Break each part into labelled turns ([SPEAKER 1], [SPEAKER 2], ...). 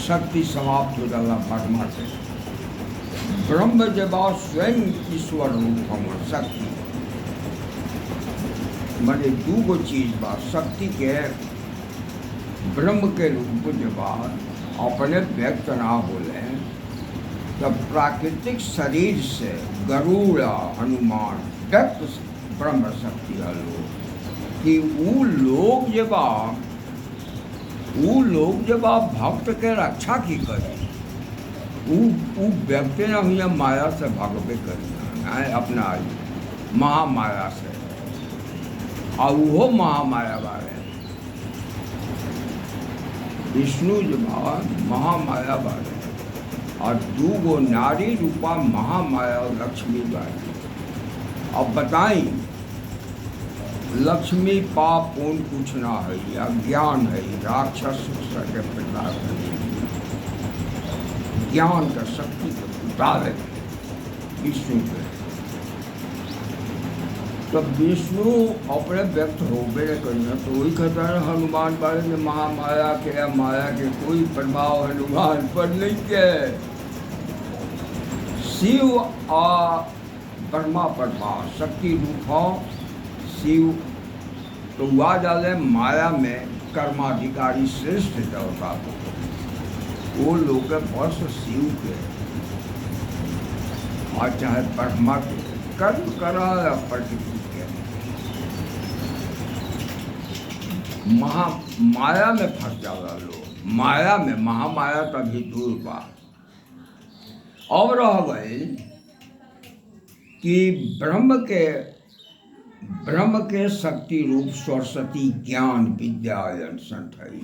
[SPEAKER 1] शक्ति समाप्त हो जाला परमा से। ब्रह्म जब स्वयं ईश्वर रूप हम शक्ति माने दूगो चीज बा। शक्ति के ब्रह्म के रूप जब अपने व्यक्त ना बोले तब प्राकृतिक शरीर से गरुड़ हनुमान व्यक्त ब्रह्म शक्ति हलो कि वो लोग जब भक्त के रक्षा की करे वो व्यक्ति ना हुई माया से भागवे करी अपना महामाया से और वो महामाया वाले विष्णु जब महामाया वाले और दूगो नारी रूपा महामाया और लक्ष्मी बाई। अब बताई लक्ष्मी पाप पूर्ण कुछ ना है, अज्ञान है, राक्षस के प्रकार ज्ञान का शक्ति को उतारे विष्णु पे। तो विष्णु अपने व्यक्त हो गए करिए तो वही कहता है हनुमान बारे में महामाया के माया के कोई प्रभाव हनुमान पर नहीं के। शिव आ ब्रह्मा प्रभाव शक्ति रूप हो शिव तो वह डाले माया में कर्माधिकारी श्रेष्ठ देवता वो लोग बस शिव के और चाहे ब्रह्मा के कर्म करा या प्रकृति के माया में फंस जाला लोग। माया में महामाया तभी दूर बा। अब रह गए कि ब्रह्म के शक्ति रूप सरस्वती ज्ञान विद्या संठई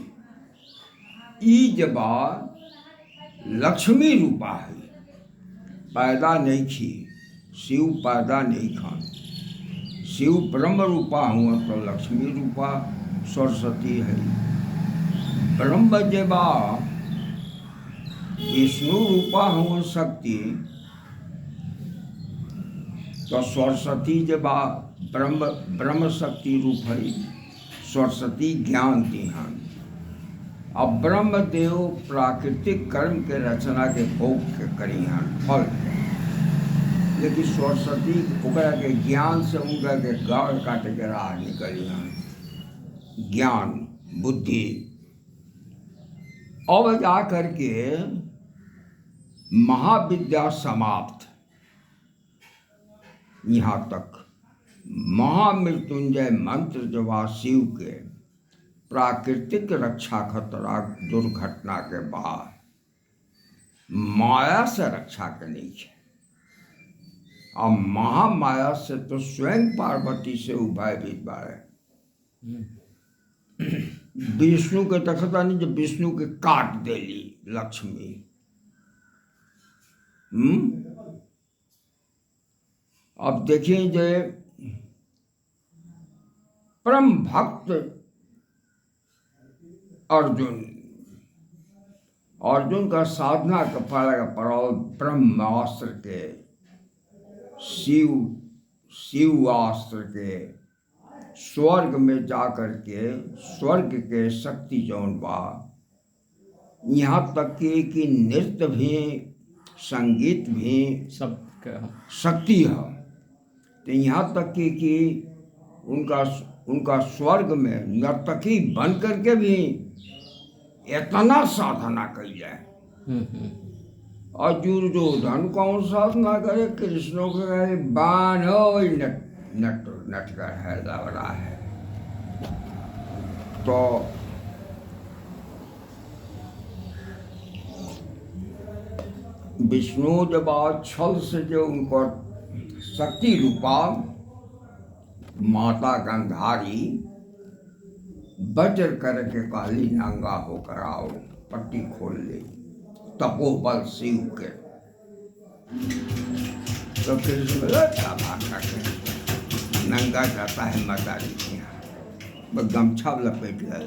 [SPEAKER 1] ई जबा लक्ष्मी रूपा है पैदा नहीं की। शिव पैदा नहीं खान शिव ब्रह्म रूपा हुआ तो लक्ष्मी रूपा सरस्वती है। ब्रह्म जबा विष्णु रूपा हुआ शक्ति तो सरस्वती जबा ब्रह्म शक्ति रूप है सरस्वती ज्ञान दिहान। अब ब्रह्म देव प्राकृतिक कर्म के रचना के भोग के करी हन फल लेकिन सरस्वती ओकरा के ज्ञान से उनका के गाड़ काटे के राह निकली हन ज्ञान बुद्धि। अब जा करके महाविद्या समाप्त यहाँ तक महामृत्युंजय मंत्र जवा शिव के प्राकृतिक रक्षा खतरा दुर्घटना के बाद माया से रक्षा के नहीं है। अब महामाया से तो स्वयं पार्वती से भयभीत बारे विष्णु के तखता नहीं जब विष्णु के काट देली लक्ष्मी। अब देखिए जे परम भक्त अर्जुन का साधना का पड़ाव ब्रह्मास्त्र के शिवास्त्र के स्वर्ग में जाकर के स्वर्ग के शक्ति जौन बा यहाँ तक कि नृत्य भी संगीत भी सब शक्ति है। तो यहाँ तक कि उनका स्वर्ग में नर्तकी बन करके भी इतना साधना कही जाए। और दुर्योधन कौन साधना करे कृष्ण को कहे बाण हो नटकर है लवरा है। तो विष्णु जब छल से जो उनको शक्ति रूपा माता गंधारी वज्र करके काली नंगा होकर आओ पट्टी खोल ले तपोबल शिव के। तो कृष्ण भाषा के नंगा जाता है माता जी के यहाँ गमछा लपेट ले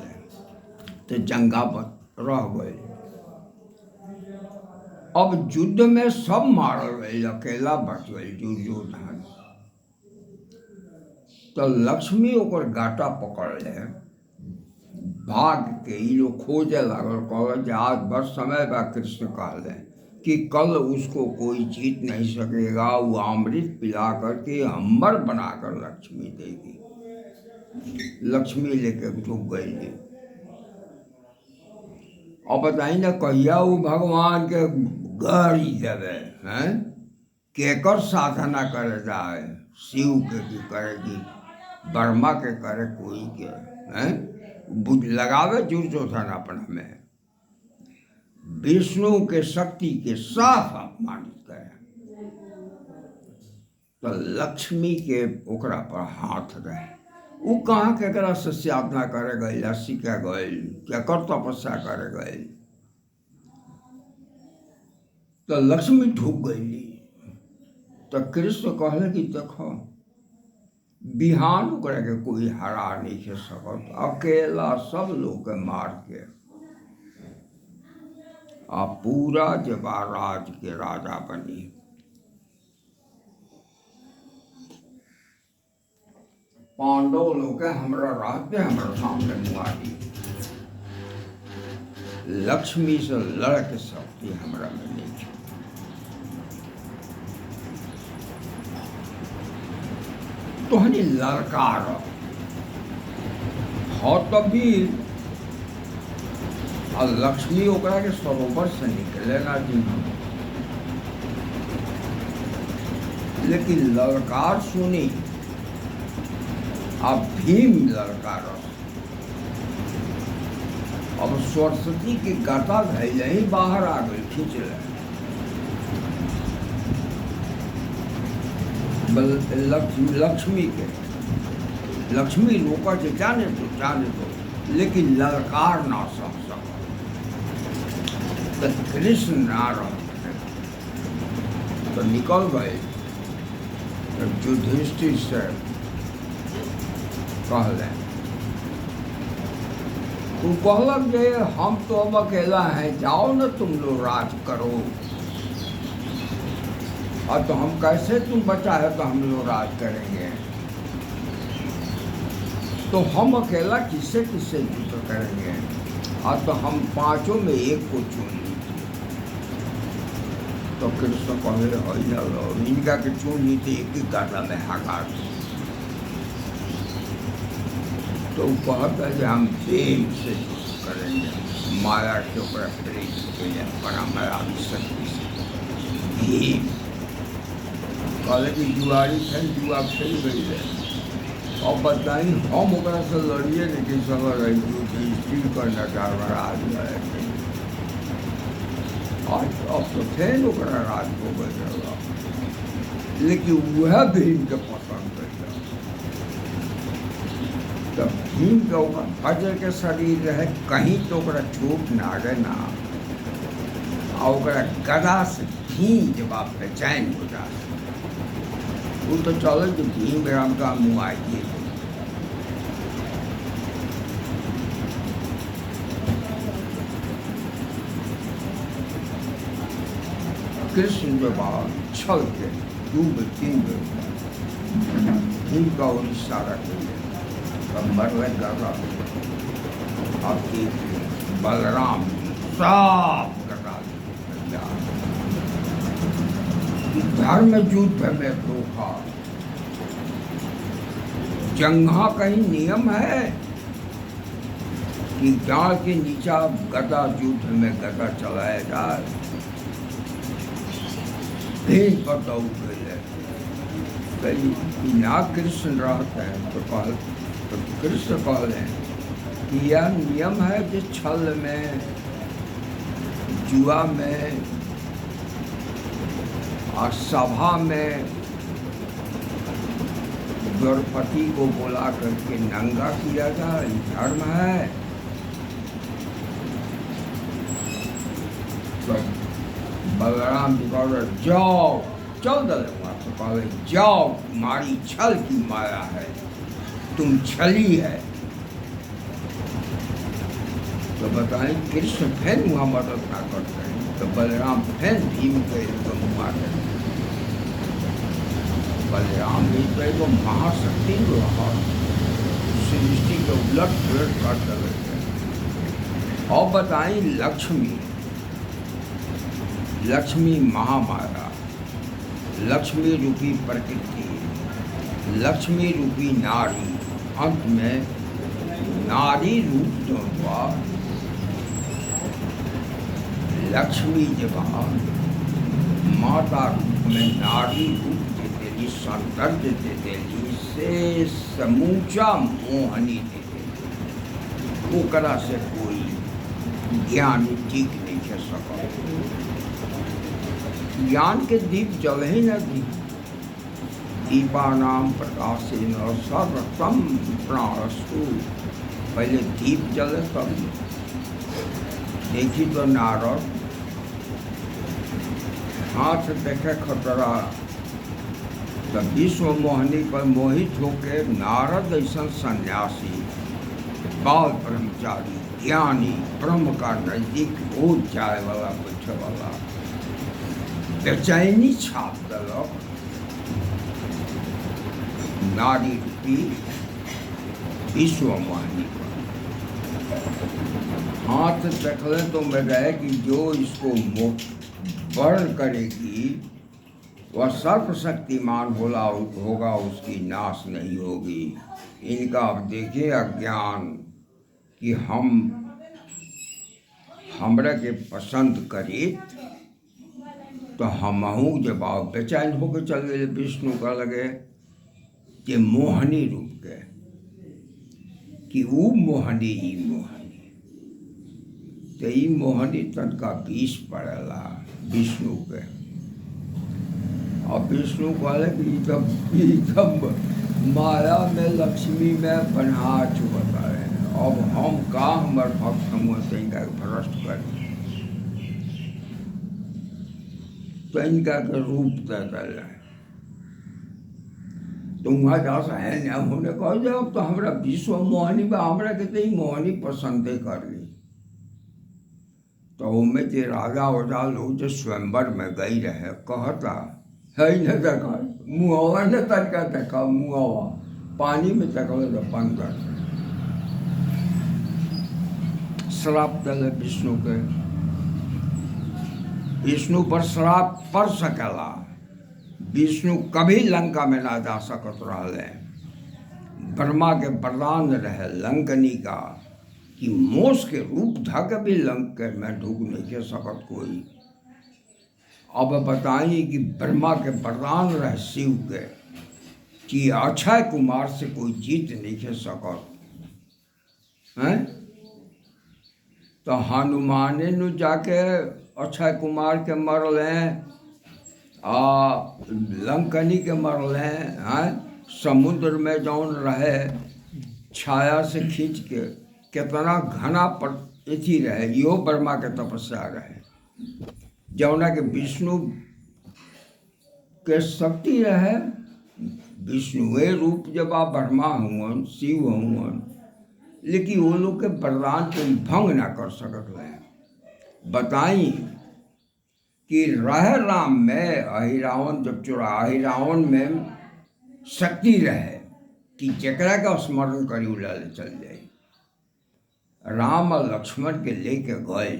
[SPEAKER 1] तो जंगा पर रह गए। अब युद्ध में सब मारल गए अकेला बच गए दुर्योधन। तो लक्ष्मी ओकर गाटा पकड़ ले भाग के ये लोग खोजे लागल, कहल जे आज भर समय बा। कृष्ण कहले कि कल उसको कोई जीत नहीं सकेगा, वो अमृत पिला करके अम्बर बनाकर लक्ष्मी देगी। लक्ष्मी लेके डूब गई। और बताई ना कहिया वो भगवान के गाड़ी देवे हैं, केकर साधना करे जाए, शिव के की करे की ब्रह्मा के करे कोई के हैं, लगावे दुर्योधन अपना में विष्णु के शक्ति के साफ अपमानित करे। तो लक्ष्मी के ओकरा पर हाथ रहे। वो कहाँ केकरा से साधना करे गई या सीखे गई, केकर तपस्या करे गई। तो लक्ष्मी ढूक गई। तो कृष्ण कहले कि देखो बिहान ओकरा के कोई हरा नहीं के सकत, अकेला सब लोग के मार के आ पूरा जबा राज के राजा बनी। पांडव लोग के हमरा रास्ते हमरा सामने मुआरी। लक्ष्मी से लड़ के शक्ति हमरा में नहीं है। तो हनी लड़कार हो तभी और लक्ष्मी ओकरा के सरोवर से निकले ना जी। लेकिन लड़कार सुनी, अब भीम लड़कार अब सरस्वती के गता धैले ही बाहर आ गई, खींच ले। लक्ष्मी के लक्ष्मी रोका के जाने दो, लेकिन ललकार ना सह सका। तो कृष्ण ना रहे तो निकल गए। युधिष्ठिर से कहले, तू कहलक जे हम तो अब अकेला हैं, जाओ ना तुम लोग राज करो। और तो हम कैसे, तुम बचा है तो हम लोग राज करेंगे। तो हम अकेला किससे किससे युद्ध करेंगे। और तो हम पांचों में एक को चुन लीजिए। तो कृष्ण कहले हो इनका के चुन लीजिए, एक ही गाटा में हकार। तो कहता है हम प्रेम से करेंगे, माया के ऊपर प्रेम के लिए बड़ा माया शक्ति से। भीम कहले कि जुआरी थे, जुआ खेल गई है। और बताई हम ओकरा से लड़िए लेकिन सब स्टील करना चाह आज लड़े। आज अब तो थे ओकरा राज को बचेगा, लेकिन वह भीम के पसंद कर। तब भीम के ओकर वज्र के शरीर रहे, कहीं तो ओकरा चोट ना गए ना। और ओकरा गदा से भीम जवाब पे चैन हो जा। वो तो चलो जो भीम राम का मुँह आइए। कृष्ण जवाब छल के डूब तीन भीम का और इशारा किए। तब मरले गदा आपकी बलराम साफ कटा धर्म युद्ध में धोखा। जंघा कहीं नियम है कि गाड़ के नीचा गदा युद्ध में गदा चलाया जाए। भीम पर दौड़ गए। बिना कृष्ण रहते हैं तो कृष्ण कहले कि यह नियम है कि छल में, जुआ में और सभा में द्रौपदी को बुला करके नंगा किया जाए, धर्म है। तो बलराम जी कह रहे जाओ, चल दले वहाँ तो कह रहे जाओ, तुम्हारी छल की माया है, तुम छली है। तो बताएं कृष्ण फिर वहाँ मदद ना करते हैं। तो बलराम फिर भीम के मारते हैं। बलराम भी तो महाशक्ति रहा, सृष्टि के उलट पुलट कर देते हैं। और बताई लक्ष्मी, लक्ष्मी महामाया, लक्ष्मी रूपी प्रकृति, लक्ष्मी रूपी नारी, अंत में नारी रूप जो हुआ, लक्ष्मी जब माता रूप में नारी रूप देते, सौंदर्य देते, से समूचा मोहनी देते, ओकरा से कोई ज्ञान ठीक नहीं कर सका। ज्ञान के दीप जल ही न दी, दीपानाम प्रकाशेन सर्वतम प्राणस्तु, पहले दीप जले तब। देखी तो नारद हाथ देखे खतरा, तो विश्व मोहनी पर मोहित होकर नारद ऐसा सन्यासी, बाल ब्रह्मचारी, ज्ञानी, ब्रह्म का नजदीक हो जाए वाला, बैठे वाला, बेचैनी छाप दलक नारी रूपी विश्व मोहनी पर। हाथ देखले तो मैं गए कि जो इसको वर्ण करेगी वह सर्वशक्तिमान होगा, उसकी नाश नहीं होगी। इनका अब देखिए अज्ञान कि हमरा के पसंद करी तो हमहू जब आप बेचैन होकर चल गए। विष्णु का लगे कि मोहनी रूप के, कि वो मोहनी ही मोहनी, तो ये मोहनी तन का विष पड़ेला विष्णु के। और विष्णु कहले कि एकदम माया में लक्ष्मी में बना चुका है, अब हम का हमार भक्त हम इनका भ्रष्ट करें, तो इनका के रूप दे दिल। तो वहाँ जा है न होने कह जब तो हमारा विश्व मोहनी बा, हमरा के तो मोहनी पसंदे कर ली। तो उनमें जे राजा वजा लोग जो स्वयंवर में गई रहे, कहता है न देखा मुँहवा न तरीका देखा, मुँहवा पानी में तकले तो बंदर श्राप दले विष्णु के। विष्णु पर श्राप पड़ सकेला, विष्णु कभी लंका में ना जा सकत रहे। ब्रह्मा के वरदान रहे लंकनी का कि मोस के रूप धक भी लंक में ढूक नहीं के सकत कोई। अब बताइए कि ब्रह्मा के वरदान रहे शिव के कि अक्षय कुमार से कोई जीत नहीं के सकत हैं। तो हनुमाने नु जाके अक्षय कुमार के मरल हैं, लंकनी के मरल हैं। समुद्र में जौन रहे छाया से खींच के कितना घना पर एथी रहे, यो ब्रह्मा के तपस्या रहे। जौना के विष्णु के शक्ति रहे, विष्णुए रूप जब आप ब्रह्मा हुआ शिव हुआ, लेकिन वो लोग के वरदान को भंग ना कर सकत रहे। बताई कि रह राम में अहिरावण जब चुरा, अहिरावण में शक्ति रहे कि जकरा का स्मरण करी उड़ाले चल जाए। राम और लक्ष्मण के लेके गए।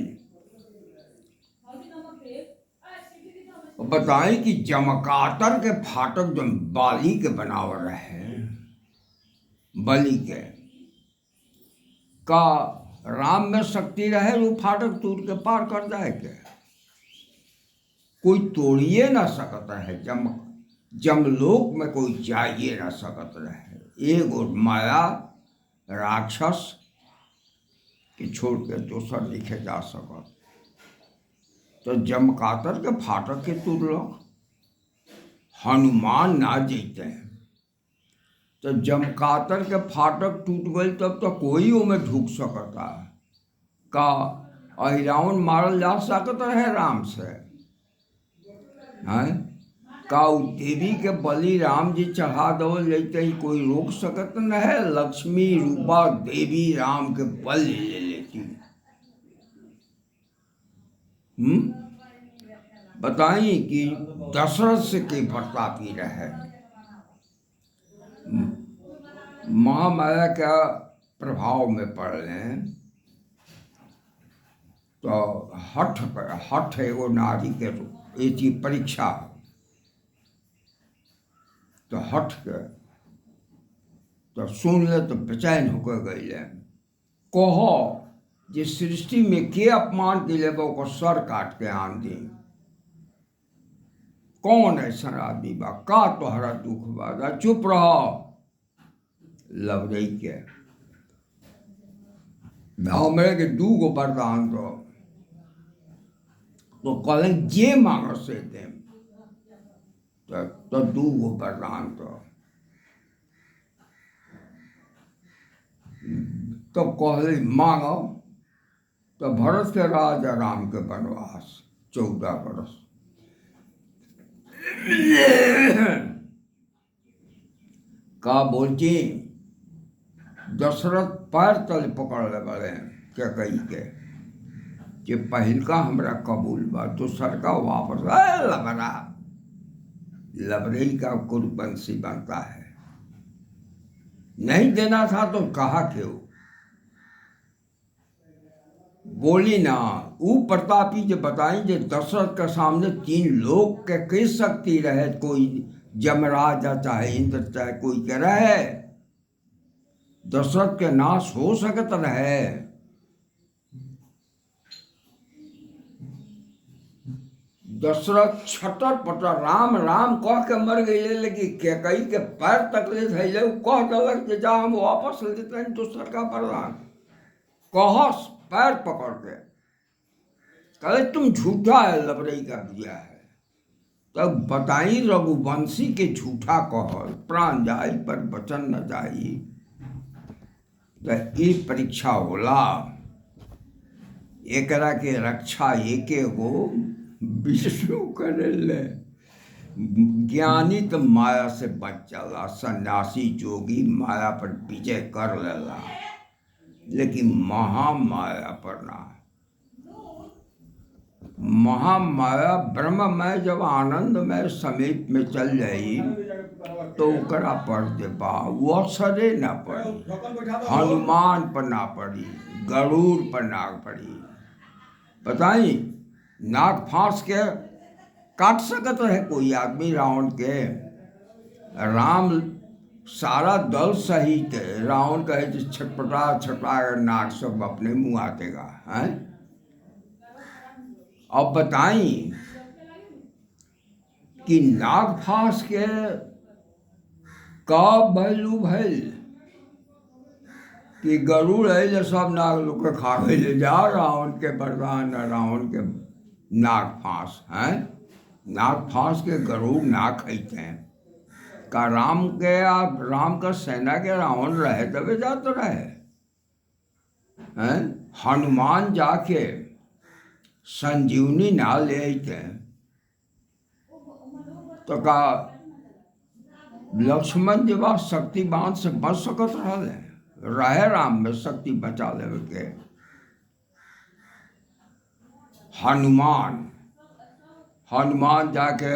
[SPEAKER 1] बताएं कि जमकातर के फाटक जो बाली के बनावर रहे, बलि के का राम में शक्ति रहे, वो फाटक टूट के पार कर जाए के कोई तोड़िए ना सकता है। जमलोक में कोई जाइए ना सकत रहे। एक और माया राक्षस के छोड़ के दोसर लिखे जा सकत। तो जमकातर के फाटक के तुरलक, हनुमान ना जीते हैं। तो जमकातर के फाटक टूट गई तब तो कोई उमें ढूक सकता का अहिरावण मारल जा सकत रहे राम से हैं। का देवी के बलि राम जी चढ़ा दो लेते ही कोई रोक सकत न है। लक्ष्मी रूपा देवी राम के बलि ले लेती। बताइए कि दशरथ से के प्रतापी रहे। महामाया का प्रभाव में पड़ रहे हैं तो हठ एगो नारी के एथी परीक्षा, तो हठ के तो सुन ले तो बेचैन होकर गई। कहो जे सृष्टि में के अपमान के लिए वो सर काट के आन दी, कौन ऐसा आदमी बा, का तोहरा दुख बा, चुप रहो। लवरई के हमरे के 2 गो वरदान दो, तो कहले जे मांगो से देम, तो 2 गो वरदान दो। तो कहले मांगो, तो भरत के राजा राम के वनवास 14 वर्ष। का बोलती दशरथ पैर तले पकड़ ले बड़े क्या कही के कि पहिल का हमरा कबूल बा, दूसर का वापस। लबरा लबरई का कुरबंसी बनता है, नहीं देना था तो कहा क्यों बोली ना। ऊ प्रतापी जो बताई जे दशरथ के सामने 3 लोग के कह सकती रहे, कोई जमराज चाहे इंद्र चाहे कोई के रहे, दशरथ के नाश हो सकत रहे। दशरथ छटर पटर राम राम कह के मर गए, लेकिन के कई के पैर तकले थे कह दलक जे जा हम वापस लेते हैं दूसर का वरदान। कहस पैर पकड़ के कहे तुम झूठा है, लबरई का दिया है। तब बताई रघुवंशी के झूठा कहल, प्राण जाई पर वचन न जाई। तो ये परीक्षा होला, एकरा के रक्षा एके गो विष्णु करे ले। ज्ञानी तो माया से बच जाला, सन्यासी जोगी माया पर विजय कर लेला, लेकिन महामाया पर ना। महामाया ब्रह्ममय जब आनंदमय समीप में चल जाई तो ओकरा पर दे बा, वो असरे ना पड़ी, हनुमान पर ना पड़ी, गरुड़ पर ना पड़ी। बताई नाक फांस के काट सकत है कोई आदमी रावण के? राम सारा दल सहित रावण कहे छटपटा छटपटा नाक सब अपने मुँह आतेगा हैं। अब बताई कि नाग फांस के कब भैलू भैल कि गरुड़ है सब नाग लोग के खा ले जा, रावण के वरदान रावण के नाग फांस हैं। नाग फांस के गरुड़ ना खाते हैं का राम के आप राम का सेना के रावण रहे तबे जाते रहे हैं। हनुमान जाके संजीवनी ना ले आते तो का लक्ष्मण जब शक्तिवान से बच सकत रहे राम में शक्ति बचा ले के। हनुमान जाके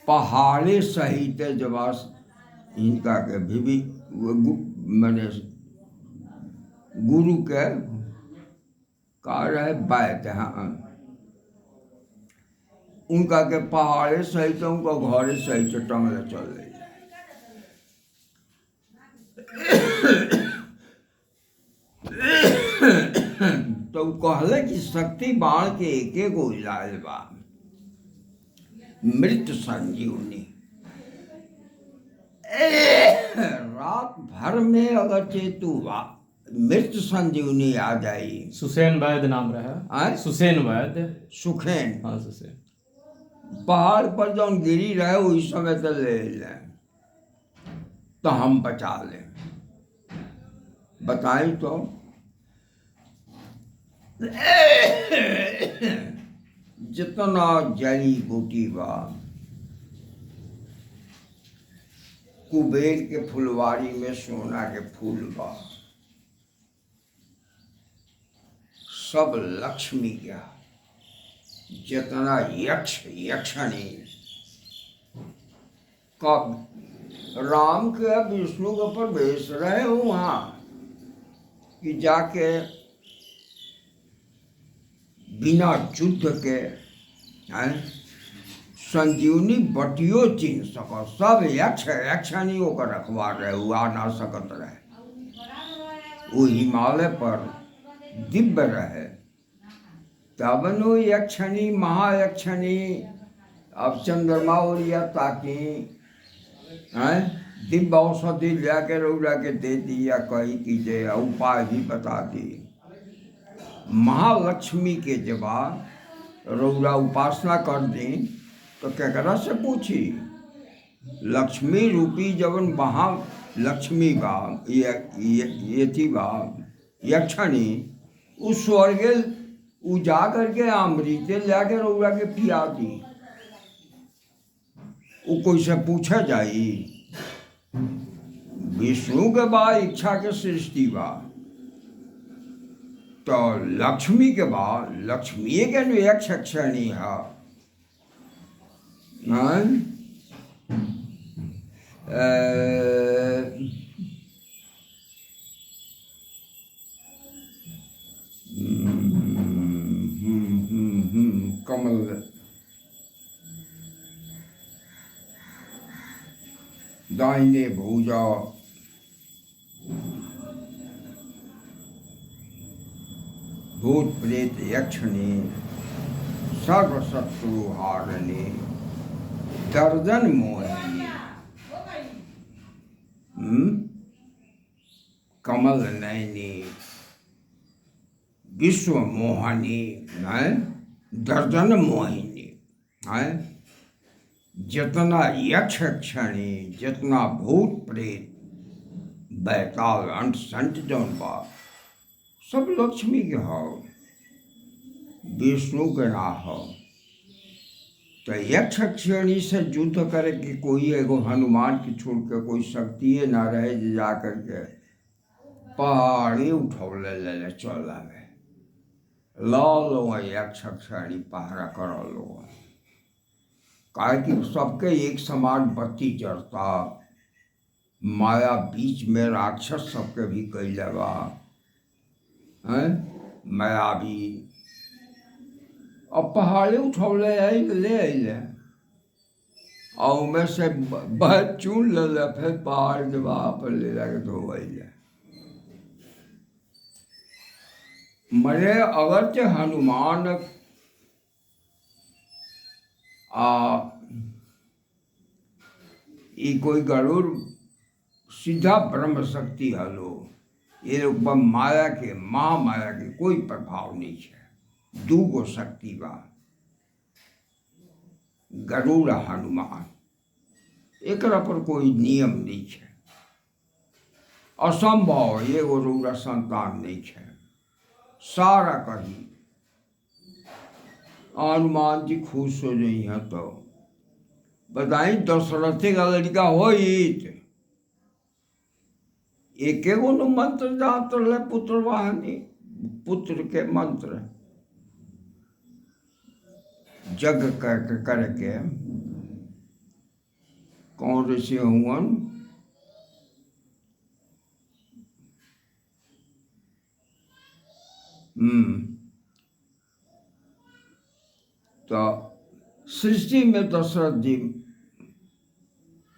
[SPEAKER 1] पहाड़े सहित जब इनका के भी मैंने गुरु के का रहे बैत, हाँ उनका के पहाड़े सहित उनका घरे सहित टंगले चल रही। तो कहले कि शक्ति बाण के एके गो इलाज बा, मृत संजीवनी। रात भर में अगर चेतु मृत संजीवनी आ जाई।
[SPEAKER 2] सुसेन वैद्य नाम रहा, सुसेन वैद्य,
[SPEAKER 1] सुखेन,
[SPEAKER 2] हाँ सुसेन।
[SPEAKER 1] पहाड़ पर जौन गिरी रहे वही समय तो ले लें तो हम बचा लें। बताई तो जितना जड़ी बूटी बा, कुबेर के फुलवारी में सोना के फूल बा, सब लक्ष्मी का। जितना यक्ष यक्षणी कब राम के विष्णु के प्रवेश रहे हो वहाँ कि जाके बिना युद्ध के संजीवनी बटियो चिन्ह सको, सब यक्ष यक्षणी होकर रखवा रहे, वो आ ना सकत रहे। वो हिमालय पर दिव्य रहे, तब नो यक्षणी महायक्षणी अब चंद्रमा ओरिया ताकि दिव्य औषधि लिया रौरा के दे दी या कही कीजिए, उपाय भी बता दी। महालक्ष्मी के जवाब रौरा उपासना कर दी तो केकरा से पूछी? लक्ष्मी रूपी जवन वहाँ लक्ष्मी बा ये थी बा यक्षणी, उस स्वर्गे उजा करके अमृत लाके रौरा के पिया दी। वो कोई से पूछा जाई? विष्णु के बा इच्छा के सृष्टि बा, तो लक्ष्मी के बाद लक्ष्मी के नु यक्ष यक्षणी है। कमल दाहिने भुजा भूत प्रेत यक्षणी सर्व शत्रु हारणी दर्जन मोहिनी कमल नयनी विश्व मोहनी दर्जन मोहिनी जितना यक्ष यक्षणी जितना भूत प्रेत बैताल अंट संट जौन बा सब लक्ष्मी के हो, विष्णु के ना हो। तो यक्ष यक्षणी से युद्ध करे कि कोई एगो हनुमान की छोड़ के कोई शक्ति ना रहे जो जा करके पहाड़ी उठौले ले चल आवे। लो यक्ष यक्षणी पहरा कर लो, काहे कि सबके एक समान बत्ती जरता, माया बीच में राक्षस सबके भी कैले बा माया भी। अब पहाड़ी उठौले ले अले और में से बहुत चून ले, फिर पहाड़ जबा पर ले जाके धो अले। मरे अगरचे हनुमान ये कोई गरुड़ सीधा ब्रह्म शक्ति हलो, ये लोग माया के महामाया के कोई प्रभाव नहीं है। दूगो शक्ति बा, गरुड़ हनुमान, एकरा पर कोई नियम नहीं है। असंभव ये गरुड़ संतान नहीं है। सारा कही हनुमान जी खुश हो जाई हैं तो बताई दशरथी का लड़का हो एक एगो नु मंत्र जानत रहे, पुत्र वाहनी पुत्र के मंत्र जग करके कौन ऋषि हुवन तो सृष्टि में दशरथ जी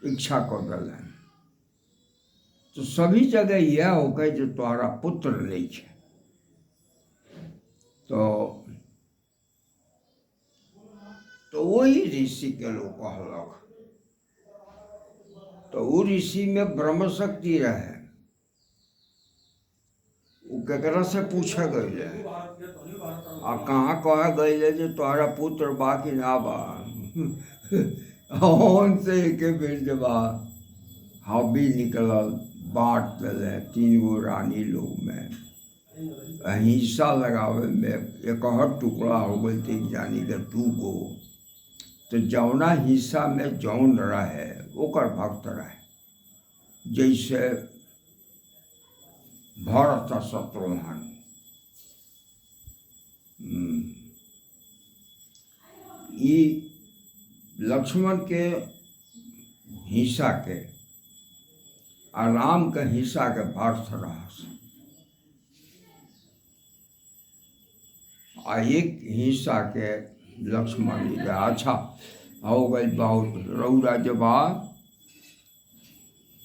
[SPEAKER 1] इच्छा को दल है, तो सभी जगह यह हो गए जो तुम्हारा पुत्र नहीं है। तो वही ऋषि के लोग कहलक, तो वो ऋषि में ब्रह्म शक्ति रहे, वो केकरा से पूछा गए आ कहाँ कहा गए जो तुम्हारा पुत्र बा कि ना बा से एक बेर जब हबी निकलल बांट दिले 3 गो रानी लोग में, हिस्सा लगावे में एक टुकड़ा हो गई थी जानी के 2 गो। तो जौना हिस्सा में जौन रहे ओकर भक्त रहे, जैसे भरत शत्रुघ्न। ये लक्ष्मण के हिस्सा के और राम के हिस्सा के भरत रहा। आ एक हिस्सा के लक्ष्मण जी के। अच्छा हो गई बहुत। रौरा जब